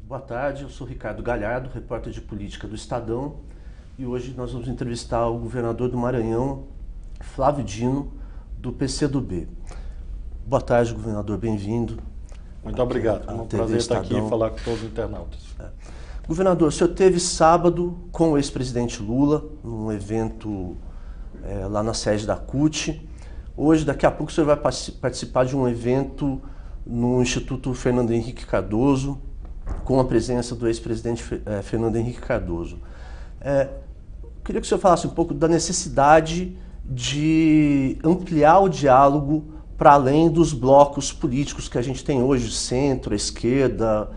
Boa tarde, eu sou Ricardo Galhardo, repórter de política do Estadão, e hoje nós vamos entrevistar o governador do Maranhão, Flávio Dino, do PCdoB. Boa tarde, governador, bem-vindo. Muito obrigado, é um prazer estar aqui e falar com todos os internautas. Governador, o senhor teve sábado com o ex-presidente Lula, num evento lá na sede da CUT. Hoje, daqui a pouco, o senhor vai participar de um evento no Instituto Fernando Henrique Cardoso, com a presença do ex-presidente Fernando Henrique Cardoso. Queria que o senhor falasse um pouco da necessidade de ampliar o diálogo para além dos blocos políticos que a gente tem hoje, centro, esquerda,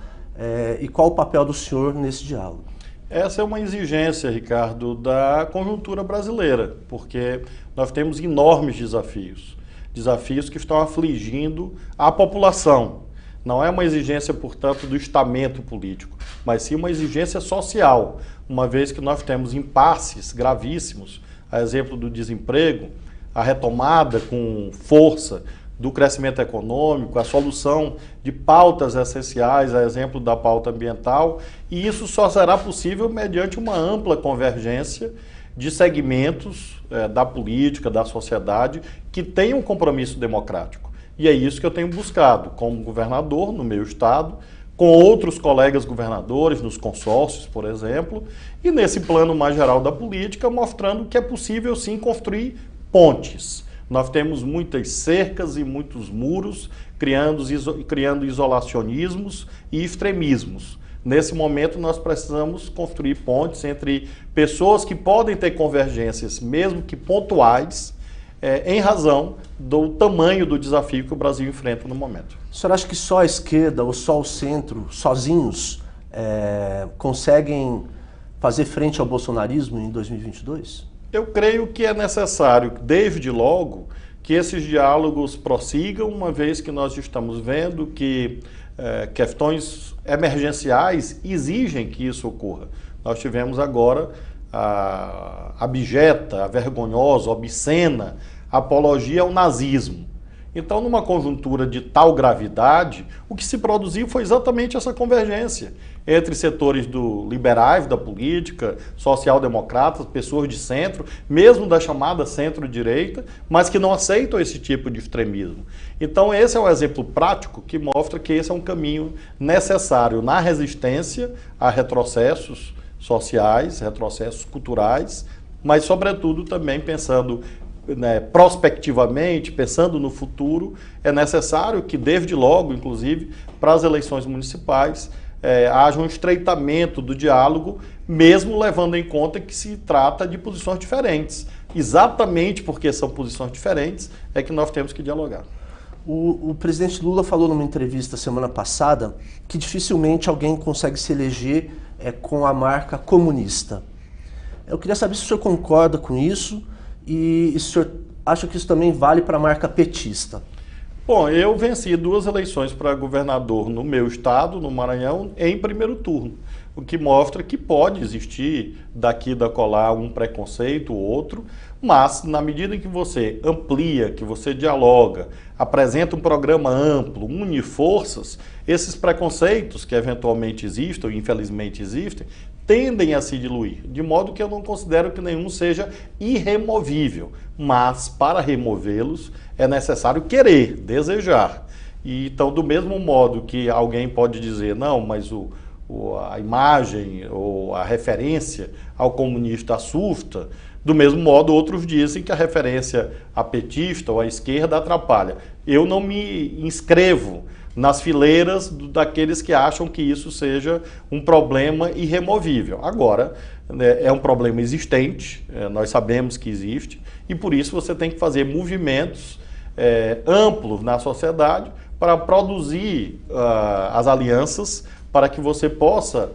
e qual o papel do senhor nesse diálogo? Essa é uma exigência, Ricardo, da conjuntura brasileira, porque nós temos enormes desafios, desafios que estão afligindo a população. Não é uma exigência, portanto, do estamento político, mas sim uma exigência social, uma vez que nós temos impasses gravíssimos, a exemplo do desemprego, a retomada com força do crescimento econômico, a solução de pautas essenciais, a exemplo da pauta ambiental, e isso só será possível mediante uma ampla convergência de segmentos da política, da sociedade, que tenham um compromisso democrático. E é isso que eu tenho buscado como governador no meu estado, com outros colegas governadores, nos consórcios, por exemplo, e nesse plano mais geral da política, mostrando que é possível sim construir pontes. Nós temos muitas cercas e muitos muros, criando isolacionismos e extremismos. Nesse momento, nós precisamos construir pontes entre pessoas que podem ter convergências, mesmo que pontuais, em razão do tamanho do desafio que o Brasil enfrenta no momento. O senhor acha que só a esquerda ou só o centro, sozinhos, conseguem fazer frente ao bolsonarismo em 2022? Eu creio que é necessário, desde logo, que esses diálogos prossigam, uma vez que nós estamos vendo que questões emergenciais exigem que isso ocorra. Nós tivemos agora a abjeta, a vergonhosa, a obscena apologia ao nazismo. Então, numa conjuntura de tal gravidade, o que se produziu foi exatamente essa convergência entre setores liberais da política, social-democratas, pessoas de centro, mesmo da chamada centro-direita, mas que não aceitam esse tipo de extremismo. Então, esse é um exemplo prático que mostra que esse é um caminho necessário na resistência a retrocessos sociais, retrocessos culturais, mas, sobretudo, também pensando prospectivamente, pensando no futuro, é necessário que, desde logo, inclusive, para as eleições municipais, haja um estreitamento do diálogo, mesmo levando em conta que se trata de posições diferentes. Exatamente porque são posições diferentes é que nós temos que dialogar. O presidente Lula falou numa entrevista semana passada que dificilmente alguém consegue se eleger com a marca comunista. Eu queria saber se o senhor concorda com isso e se o senhor acha que isso também vale para a marca petista. Bom, eu venci 2 eleições para governador no meu estado, no Maranhão, em primeiro turno, o que mostra que pode existir daqui da colar um preconceito ou outro, mas na medida em que você amplia, que você dialoga, apresenta um programa amplo, une forças, esses preconceitos que eventualmente existem, ou infelizmente existem, tendem a se diluir, de modo que eu não considero que nenhum seja irremovível, mas para removê-los é necessário querer, desejar. E, então, do mesmo modo que alguém pode dizer, não, mas a imagem ou a referência ao comunista assusta, do mesmo modo outros dizem que a referência a petista ou à esquerda atrapalha. Eu não me inscrevo nas fileiras daqueles que acham que isso seja um problema irremovível. Agora, é um problema existente, nós sabemos que existe, e por isso você tem que fazer movimentos amplos na sociedade para produzir as alianças para que você possa,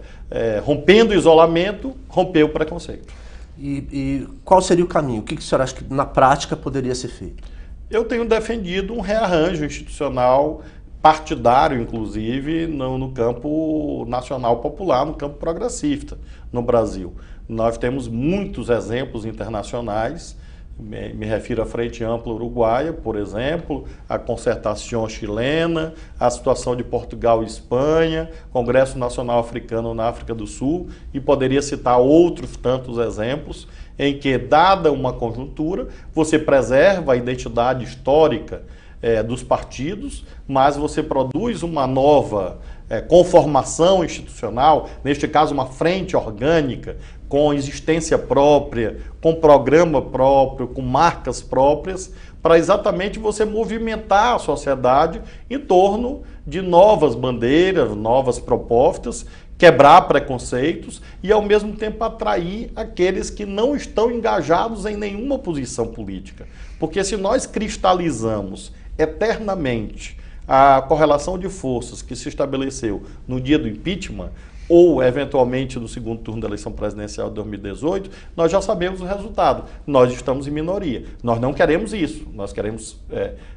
rompendo o isolamento, romper o preconceito. E qual seria o caminho? O que o senhor acha que na prática poderia ser feito? Eu tenho defendido um rearranjo institucional partidário, inclusive, no campo nacional popular, no campo progressista no Brasil. Nós temos muitos exemplos internacionais Me refiro à Frente Ampla Uruguaia, por exemplo, a Concertação Chilena, a situação de Portugal e Espanha, Congresso Nacional Africano na África do Sul, e poderia citar outros tantos exemplos em que, dada uma conjuntura, você preserva a identidade histórica dos partidos, mas você produz uma nova conformação institucional, neste caso uma frente orgânica, com existência própria, com programa próprio, com marcas próprias, para exatamente você movimentar a sociedade em torno de novas bandeiras, novas propostas, quebrar preconceitos e, ao mesmo tempo, atrair aqueles que não estão engajados em nenhuma posição política. Porque se nós cristalizamos eternamente a correlação de forças que se estabeleceu no dia do impeachment, ou eventualmente no segundo turno da eleição presidencial de 2018, nós já sabemos o resultado. Nós estamos em minoria. Nós não queremos isso. Nós queremos,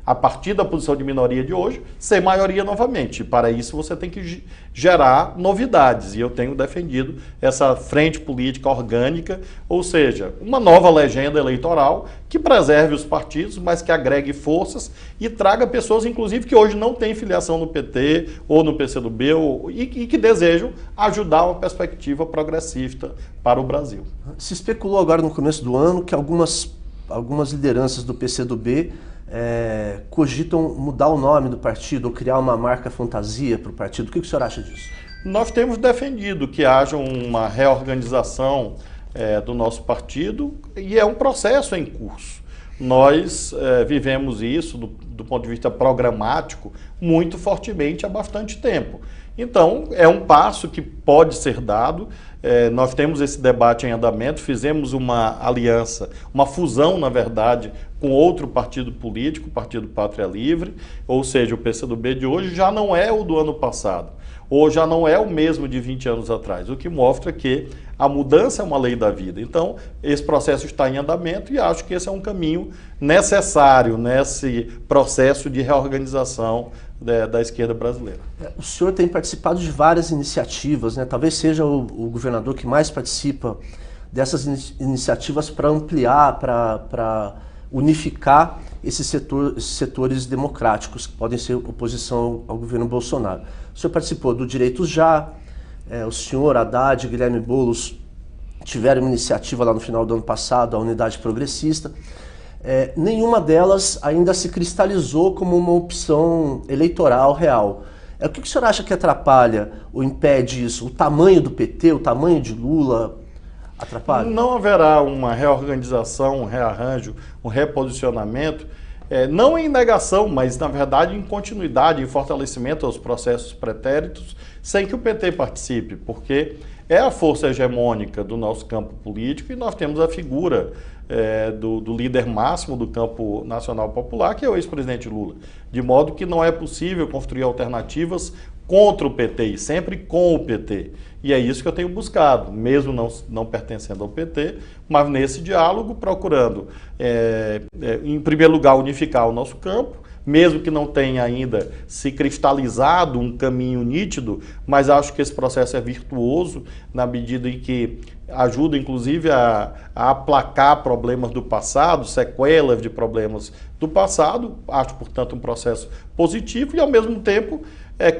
a partir da posição de minoria de hoje, ser maioria novamente. E para isso você tem que gerar novidades. E eu tenho defendido essa frente política orgânica, ou seja, uma nova legenda eleitoral que preserve os partidos, mas que agregue forças e traga pessoas, inclusive, que hoje não têm filiação no PT ou no PCdoB e que desejam ajudar uma perspectiva progressista para o Brasil. Se especulou agora no começo do ano que algumas lideranças do PCdoB cogitam mudar o nome do partido ou criar uma marca fantasia para o partido. O que o senhor acha disso? Nós temos defendido que haja uma reorganização do nosso partido e é um processo em curso. Nós vivemos isso do ponto de vista programático muito fortemente há bastante tempo. Então, é um passo que pode ser dado. Nós temos esse debate em andamento, fizemos uma aliança, uma fusão, na verdade, com outro partido político, o Partido Pátria Livre, ou seja, o PCdoB de hoje já não é o do ano passado, ou já não é o mesmo de 20 anos atrás, o que mostra que a mudança é uma lei da vida. Então, esse processo está em andamento e acho que esse é um caminho necessário nesse processo de reorganização da esquerda brasileira. O senhor tem participado de várias iniciativas, né? Talvez seja o governador que mais participa dessas iniciativas para ampliar, para unificar esses setores democráticos que podem ser oposição ao governo Bolsonaro. O senhor participou do Direitos Já, o senhor Haddad e Guilherme Boulos tiveram uma iniciativa lá no final do ano passado, a Unidade Progressista. Nenhuma delas ainda se cristalizou como uma opção eleitoral real. O que o senhor acha que atrapalha ou impede isso? O tamanho do PT, o tamanho de Lula atrapalha? Não haverá uma reorganização, um rearranjo, um reposicionamento, não em negação, mas na verdade em continuidade, em fortalecimento aos processos pretéritos, sem que o PT participe, porque é a força hegemônica do nosso campo político e nós temos a figura do líder máximo do campo nacional popular, que é o ex-presidente Lula. De modo que não é possível construir alternativas contra o PT e sempre com o PT. E é isso que eu tenho buscado, mesmo não pertencendo ao PT, mas nesse diálogo procurando, em primeiro lugar, unificar o nosso campo, mesmo que não tenha ainda se cristalizado um caminho nítido, mas acho que esse processo é virtuoso na medida em que ajuda, inclusive, a aplacar problemas do passado, sequelas de problemas do passado. Acho, portanto, um processo positivo e, ao mesmo tempo,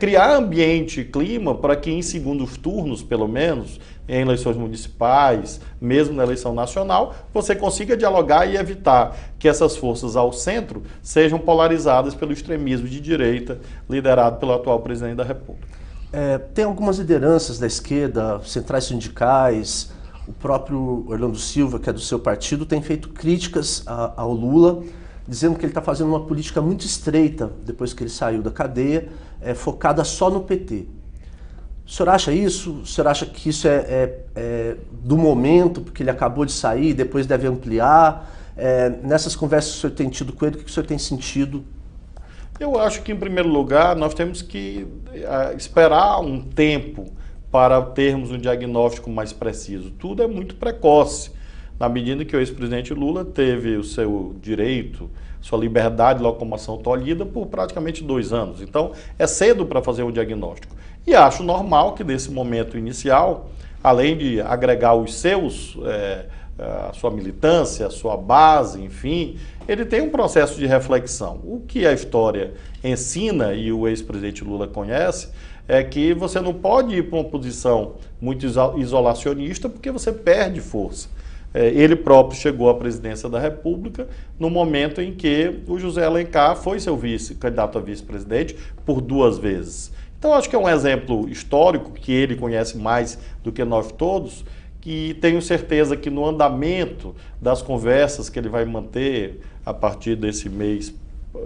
criar ambiente e clima para que em segundos turnos, pelo menos, em eleições municipais, mesmo na eleição nacional, você consiga dialogar e evitar que essas forças ao centro sejam polarizadas pelo extremismo de direita liderado pelo atual presidente da República. Tem algumas lideranças da esquerda, centrais sindicais, o próprio Orlando Silva, que é do seu partido, tem feito críticas ao Lula, dizendo que ele está fazendo uma política muito estreita, depois que ele saiu da cadeia, focada só no PT. O senhor acha isso? O senhor acha que isso é do momento, porque ele acabou de sair, depois deve ampliar? Nessas conversas que o senhor tem tido com ele, o que o senhor tem sentido? Eu acho que, em primeiro lugar, nós temos que esperar um tempo para termos um diagnóstico mais preciso. Tudo é muito precoce, na medida que o ex-presidente Lula teve o seu direito, sua liberdade de locomoção tolhida por praticamente 2 anos. Então, é cedo para fazer um diagnóstico. E acho normal que, nesse momento inicial, além de agregar os seus a sua militância, a sua base, enfim, ele tem um processo de reflexão. O que a história ensina, e o ex-presidente Lula conhece, é que você não pode ir para uma posição muito isolacionista porque você perde força. Ele próprio chegou à presidência da República no momento em que o José Alencar foi seu candidato a vice-presidente por 2 vezes. Então, acho que é um exemplo histórico que ele conhece mais do que nós todos, que tenho certeza que no andamento das conversas que ele vai manter a partir desse mês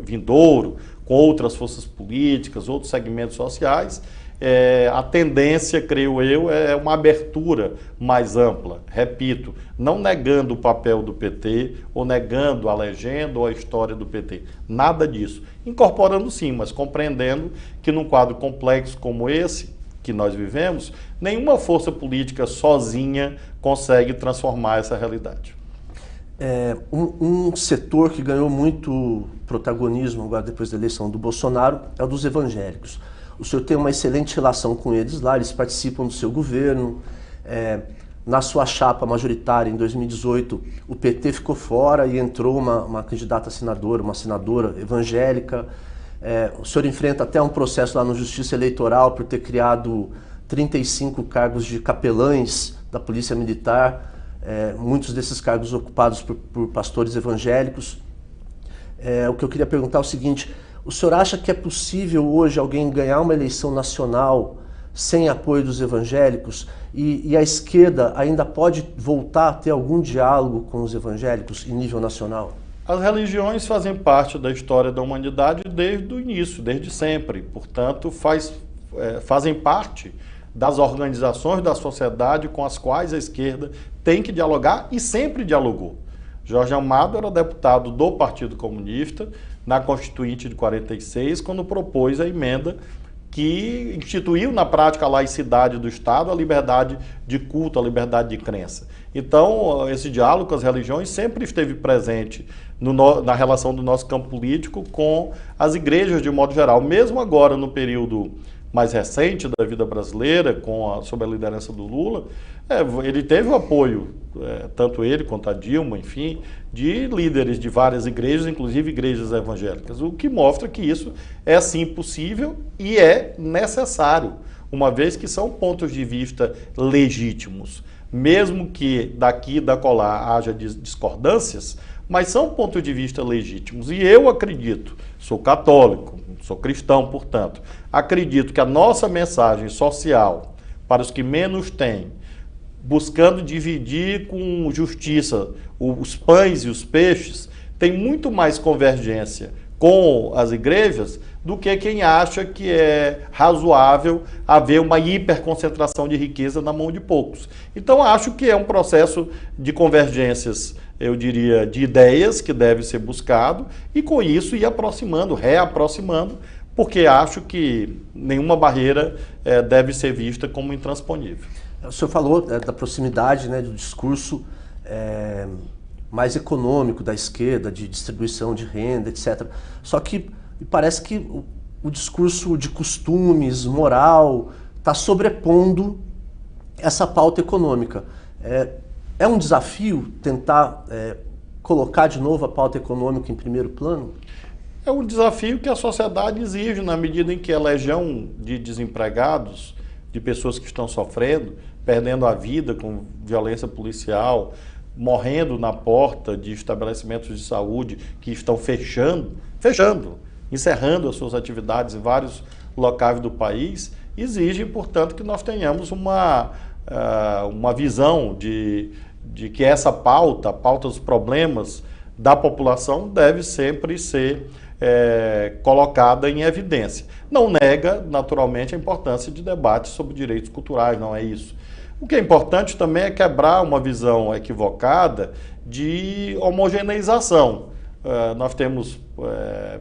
vindouro, com outras forças políticas, outros segmentos sociais, a tendência, creio eu, é uma abertura mais ampla. Repito, não negando o papel do PT, ou negando a legenda ou a história do PT. Nada disso. Incorporando sim, mas compreendendo que num quadro complexo como esse, que nós vivemos, nenhuma força política sozinha consegue transformar essa realidade. Um setor que ganhou muito protagonismo agora depois da eleição do Bolsonaro é o dos evangélicos. O senhor tem uma excelente relação com eles lá, eles participam do seu governo. Na sua chapa majoritária, em 2018, o PT ficou fora e entrou uma candidata a senadora, uma senadora evangélica. O senhor enfrenta até um processo lá na Justiça Eleitoral por ter criado 35 cargos de capelães da Polícia Militar, muitos desses cargos ocupados por pastores evangélicos. O que eu queria perguntar é o seguinte: o senhor acha que é possível hoje alguém ganhar uma eleição nacional sem apoio dos evangélicos e a esquerda ainda pode voltar a ter algum diálogo com os evangélicos em nível nacional? As religiões fazem parte da história da humanidade desde o início, desde sempre. Portanto, fazem parte das organizações da sociedade com as quais a esquerda tem que dialogar e sempre dialogou. Jorge Amado era deputado do Partido Comunista na Constituinte de 46, quando propôs a emenda que instituiu na prática a laicidade do Estado, a liberdade de culto, a liberdade de crença. Então, esse diálogo com as religiões sempre esteve presente na relação do nosso campo político com as igrejas de modo geral. Mesmo agora, no período mais recente da vida brasileira, sob a liderança do Lula, ele teve o apoio, tanto ele quanto a Dilma, enfim, de líderes de várias igrejas, inclusive igrejas evangélicas, o que mostra que isso é sim possível e é necessário, uma vez que são pontos de vista legítimos, mesmo que daqui e dacolá haja discordâncias, mas são pontos de vista legítimos. E eu acredito, sou católico, sou cristão, portanto, acredito que a nossa mensagem social para os que menos têm, buscando dividir com justiça os pães e os peixes, tem muito mais convergência com as igrejas do que quem acha que é razoável haver uma hiperconcentração de riqueza na mão de poucos. Então, acho que é um processo de convergências, eu diria, de ideias que deve ser buscado e, com isso, ir aproximando, reaproximando, porque acho que nenhuma barreira deve ser vista como intransponível. O senhor falou da proximidade, né, do discurso mais econômico da esquerda, de distribuição de renda, etc. Só que parece que o discurso de costumes, moral, está sobrepondo essa pauta econômica. É um desafio tentar colocar de novo a pauta econômica em primeiro plano? É um desafio que a sociedade exige, na medida em que a legião de desempregados, de pessoas que estão sofrendo, perdendo a vida com violência policial, morrendo na porta de estabelecimentos de saúde que estão fechando, encerrando as suas atividades em vários locais do país, exige, portanto, que nós tenhamos uma visão de que essa pauta, a pauta dos problemas da população, deve sempre ser colocada em evidência. Não nega, naturalmente, a importância de debates sobre direitos culturais, não é isso. O que é importante também é quebrar uma visão equivocada de homogeneização. Nós temos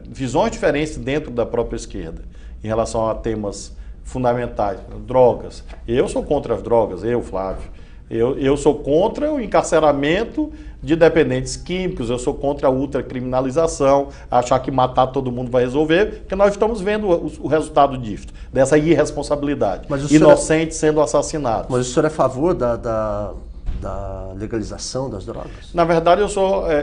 visões diferentes dentro da própria esquerda em relação a temas fundamentais, drogas. Eu sou contra as drogas, Flávio. Eu sou contra o encarceramento de dependentes químicos, eu sou contra a ultracriminalização, achar que matar todo mundo vai resolver, porque nós estamos vendo o resultado disso, dessa irresponsabilidade. Inocentes sendo assassinados. Mas o senhor é a favor da da legalização das drogas? Na verdade,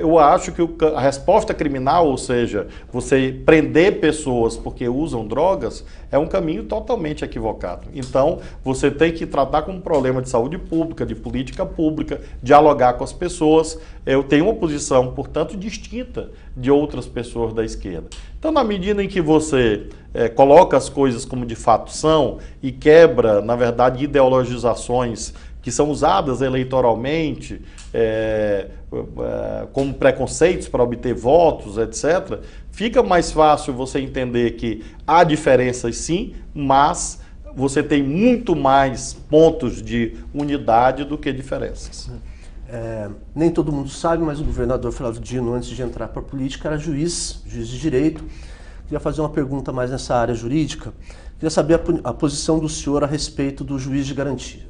eu acho que a resposta criminal, ou seja, você prender pessoas porque usam drogas, é um caminho totalmente equivocado. Então, você tem que tratar como um problema de saúde pública, de política pública, dialogar com as pessoas. Eu tenho uma posição, portanto, distinta de outras pessoas da esquerda. Então, na medida em que você coloca as coisas como de fato são e quebra, na verdade, ideologizações que são usadas eleitoralmente como preconceitos para obter votos, etc., fica mais fácil você entender que há diferenças sim, mas você tem muito mais pontos de unidade do que diferenças. Nem todo mundo sabe, mas o governador Flávio Dino, antes de entrar para a política, era juiz de direito. Queria fazer uma pergunta mais nessa área jurídica. Queria saber a posição do senhor a respeito do juiz de garantia.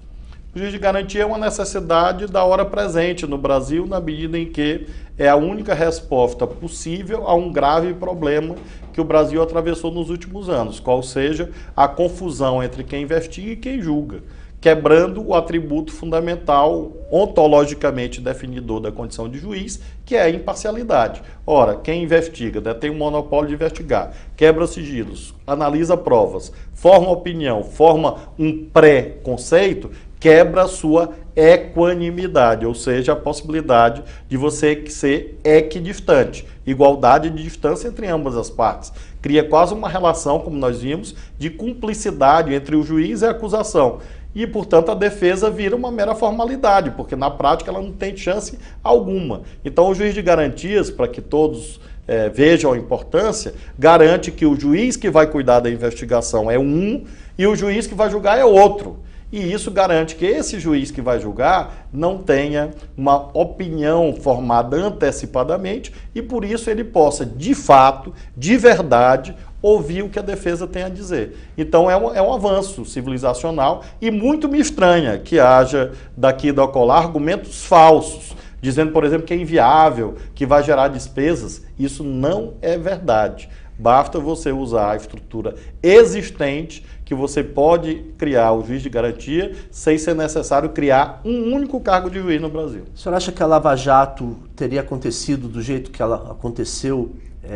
O juiz de garantia é uma necessidade da hora presente no Brasil, na medida em que é a única resposta possível a um grave problema que o Brasil atravessou nos últimos anos, qual seja a confusão entre quem investiga e quem julga, quebrando o atributo fundamental, ontologicamente definidor da condição de juiz, que é a imparcialidade. Ora, quem investiga, tem um monopólio de investigar, quebra sigilos, analisa provas, forma opinião, forma um pré-conceito, quebra a sua equanimidade, ou seja, a possibilidade de você ser equidistante, igualdade de distância entre ambas as partes. Cria quase uma relação, como nós vimos, de cumplicidade entre o juiz e a acusação. E, portanto, a defesa vira uma mera formalidade, porque na prática ela não tem chance alguma. Então, o juiz de garantias, para que todos vejam a importância, garante que o juiz que vai cuidar da investigação é um e o juiz que vai julgar é outro. E isso garante que esse juiz que vai julgar não tenha uma opinião formada antecipadamente e, por isso, ele possa, de fato, de verdade, ouvir o que a defesa tem a dizer. Então, é um avanço civilizacional e muito me estranha que haja daqui e da acolá argumentos falsos, dizendo, por exemplo, que é inviável, que vai gerar despesas. Isso não é verdade. Basta você usar a estrutura existente que você pode criar o juiz de garantia sem ser necessário criar um único cargo de juiz no Brasil. O senhor acha que a Lava Jato teria acontecido do jeito que ela aconteceu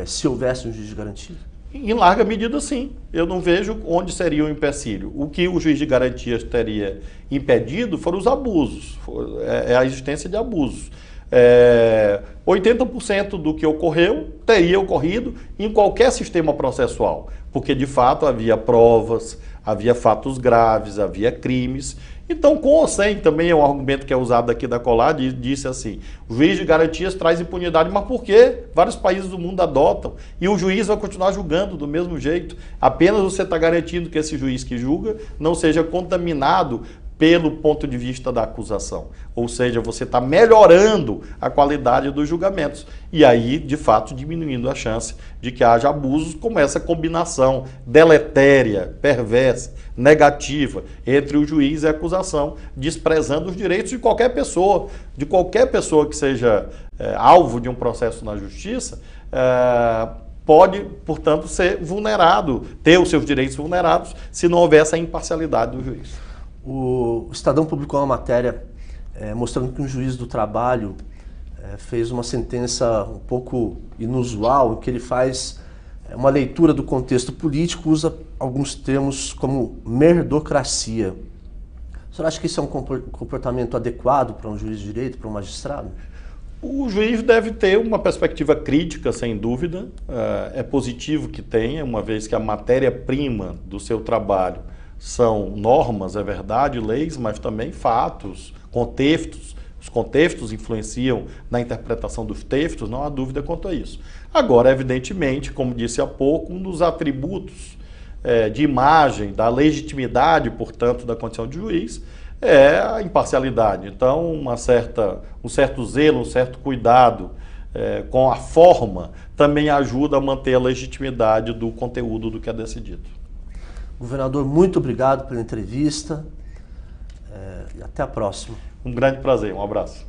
se houvesse um juiz de garantia? Em larga medida, sim. Eu não vejo onde seria o empecilho. O que o juiz de garantias teria impedido foram os abusos, a existência de abusos. 80% do que ocorreu teria ocorrido em qualquer sistema processual, porque de fato havia provas, havia fatos graves, havia crimes. Então, com ou sem, também é um argumento que é usado aqui da acolá, disse assim, o juiz de garantias traz impunidade, mas por quê? Vários países do mundo adotam e o juiz vai continuar julgando do mesmo jeito. Apenas você está garantindo que esse juiz que julga não seja contaminado pelo ponto de vista da acusação. Ou seja, você está melhorando a qualidade dos julgamentos. E aí, de fato, diminuindo a chance de que haja abusos, como essa combinação deletéria, perversa, negativa entre o juiz e a acusação, desprezando os direitos de qualquer pessoa que seja alvo de um processo na justiça, pode, portanto, ser vulnerado, ter os seus direitos vulnerados, se não houver essa imparcialidade do juiz. O Estadão publicou uma matéria mostrando que um juiz do trabalho fez uma sentença um pouco inusual, em que ele faz uma leitura do contexto político, usa alguns termos como merdocracia. O senhor acha que isso é um comportamento adequado para um juiz de direito, para um magistrado? O juiz deve ter uma perspectiva crítica, sem dúvida. É positivo que tenha, uma vez que a matéria-prima do seu trabalho são normas, é verdade, leis, mas também fatos, contextos. Os contextos influenciam na interpretação dos textos, não há dúvida quanto a isso. Agora, evidentemente, como disse há pouco, um dos atributos de imagem, da legitimidade, portanto, da condição de juiz, é a imparcialidade. Então, um certo zelo, um certo cuidado com a forma também ajuda a manter a legitimidade do conteúdo do que é decidido. Governador, muito obrigado pela entrevista e até a próxima. Um grande prazer, um abraço.